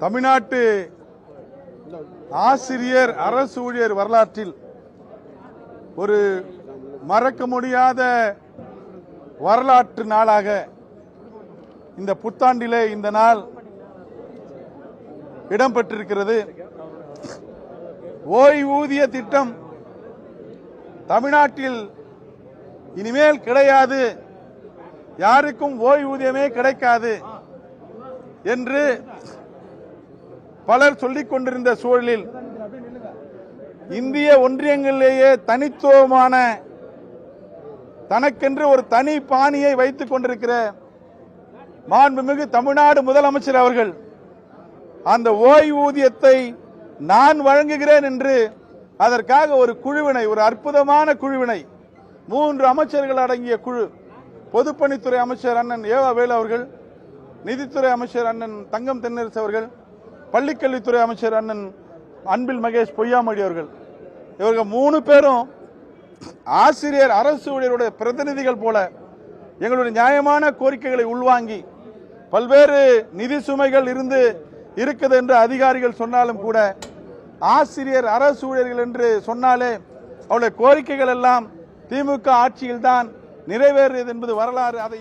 தமிழ்நாட்டு ஆசிரியர் அரசு ஊழியர் வரலாற்றில் ஒரு மறக்க முடியாத வரலாற்று நாளாக இந்த புத்தாண்டிலே இந்த நாள் இடம்பெற்றிருக்கிறது. ஓய்வூதிய திட்டம் தமிழ்நாட்டில் இனிமேல் கிடையாது, யாருக்கும் ஓய்வூதியமே கிடைக்காது என்று பலர் சொல்லிக் கொண்டிருந்த சூழலில் இந்திய ஒன்றியங்களிலேயே தனித்துவமான தனக்கென்று ஒரு தனி பாணியை வைத்துக் கொண்டிருக்கிற மாண்புமிகு தமிழ்நாடு முதலமைச்சர் அவர்கள் அந்த ஓய்வூதியத்தை நான் வழங்குகிறேன் என்று அதற்காக ஒரு குழுவினை, ஒரு அற்புதமான குழுவினை, 3 அமைச்சர்கள் அடங்கிய குழு, பொதுப்பணித்துறை அமைச்சர் அண்ணன் ஏவா வேலு அவர்கள், நிதித்துறை அமைச்சர் அண்ணன் தங்கம் தென்னரசு அவர்கள், பள்ளிக்கல்வித்துறை அமைச்சர் அண்ணன் அன்பில் மகேஷ் பொய்யாமொழி அவர்கள், இவர்கள் 3 பேரும் ஆசிரியர் அரசு ஊழியருடைய பிரதிநிதிகள் போல எங்களுடைய நியாயமான கோரிக்கைகளை உள்வாங்கி பல்வேறு நிதி சுமைகள் இருக்குது என்று அதிகாரிகள் சொன்னாலும் கூட ஆசிரியர் அரசு ஊழியர்கள் என்று சொன்னாலே அவருடைய கோரிக்கைகள் எல்லாம் திமுக ஆட்சியில்தான் நிறைவேறியது என்பது வரலாறு. அதை